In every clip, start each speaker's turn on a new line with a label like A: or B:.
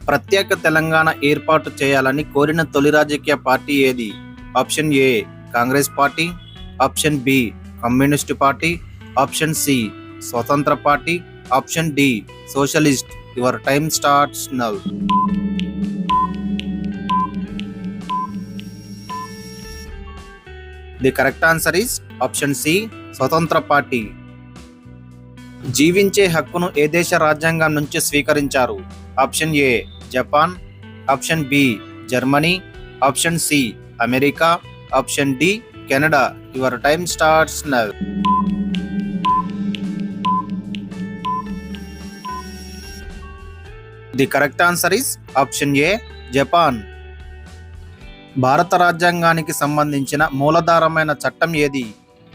A: ప్రత్యేక తెలంగాణ ఏర్పాటు చేయాలని కోరిన తొలి రాజకీయ పార్టీ ఏది? Option A Congress party, option B communist party, option C Swatantra party, option D socialist. Your time starts now. The correct answer is option C Swatantra party. జీవించే హక్కును ఏ దేశ రాజ్యాంగం నుంచి స్వీకరించారు? Option A Japan, option B Germany, option C America, option D Canada. Your time starts now. The correct answer is option A Japan. భారత రాజ్యాంగానికి సంబంధించిన మూలధారమైన చట్టం ఏది?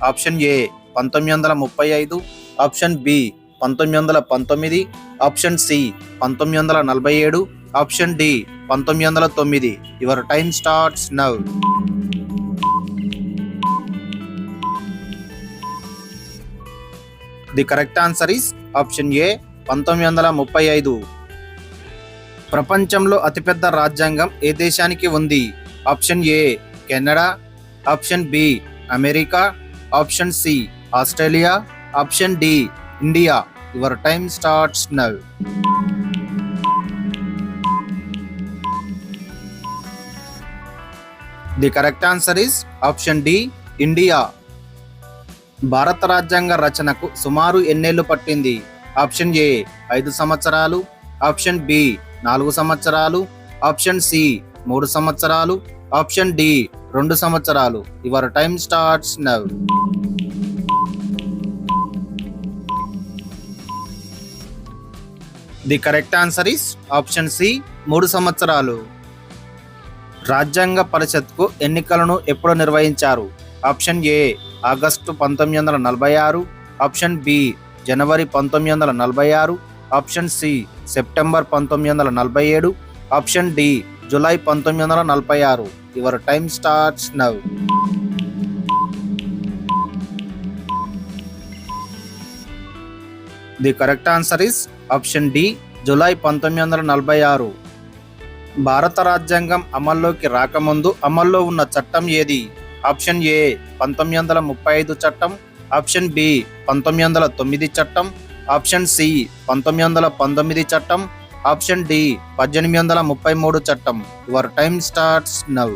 A: Option A 1935, option B 1919, option C 1947, option D 1909. Your time starts now. The correct answer is option A 1935. ప్రపంచంలో అతిపెద్ద రాజ్యాంగం ఏ దేశానికి ఉంది? Option A Canada, option B America, option C Australia, option D India. Your time starts now. The correct answer is option D India. భారత రాజ్యాంగ రచనకు సుమారు ఎన్నేళ్లు పట్టింది? ఆప్షన్ ఏ 5 సంవత్సరాలు, ఆప్షన్ బి 4 సంవత్సరాలు, ఆప్షన్ సి 3 సంవత్సరాలు, ఆప్షన్ డి 2 సంవత్సరాలు. Your time starts now. The correct answer is option C 3 సంవత్సరాలు. రాజ్యాంగ పరిషత్కు ఎన్నికలను ఎప్పుడు నిర్వహించారు? Option A August 1946, option B జనవరి 1946, option C September 1947, option D July 1946. Your time starts now. The correct answer is option D July 1946. భారత రాజ్యాంగం అమల్లోకి రాకముందు అమల్లో ఉన్న చట్టం ఏది? ఆప్షన్ ఏ 1935 చట్టం, ఆప్షన్ బి 1909 చట్టం, ఆప్షన్ సి 1919 చట్టం, ఆప్షన్ డి 1833 చట్టం. Your time starts now.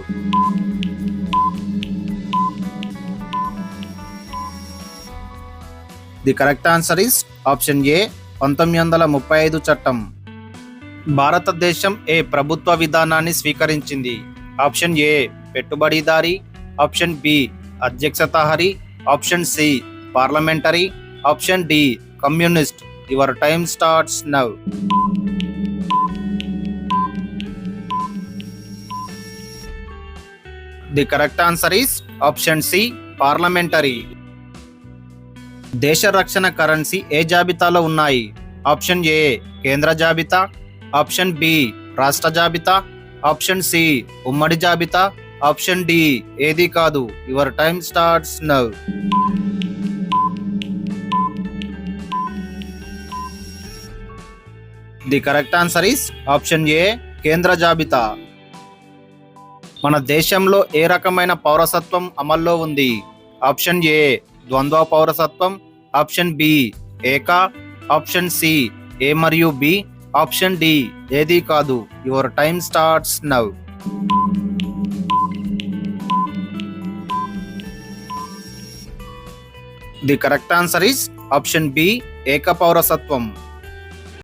A: The correct answer is option A 1935 చట్టం. భారతదేశం ఏ ప్రభుత్వ విధానాన్ని స్వీకరించింది? ఆప్షన్ ఏ పెట్టుబడిదారీ, ఆప్షన్ బి అధ్యక్షతాహారీ, option C parliamentary, option D communist. Your time starts now. The correct answer is option C parliamentary. దేశ రక్షణ currency ఏ జాబితాలో ఉన్నాయి? ఆప్షన్ ఏ కేంద్ర జాబితా, ఆప్షన్ బి రాష్ట్ర జాబితా, ఆప్షన్ సి ఉమ్మడి జాబితా, ఆప్షన్ డి ఏది కాదు. Your time starts now. The correct answer is option ఏ కేంద్ర జాబితా. మన దేశంలో ఏ రకమైన పౌరసత్వం అమల్లో ఉంది? ఆప్షన్ ఏ ద్వంద్వ పౌరసత్వం, ఆప్షన్ బి ఏకా, ఆప్షన్ సి ఏ మరియు బి, ఆప్షన్ డి ఏది కాదు. Your time starts now. The correct answer is option B ఏక పౌరసత్వం.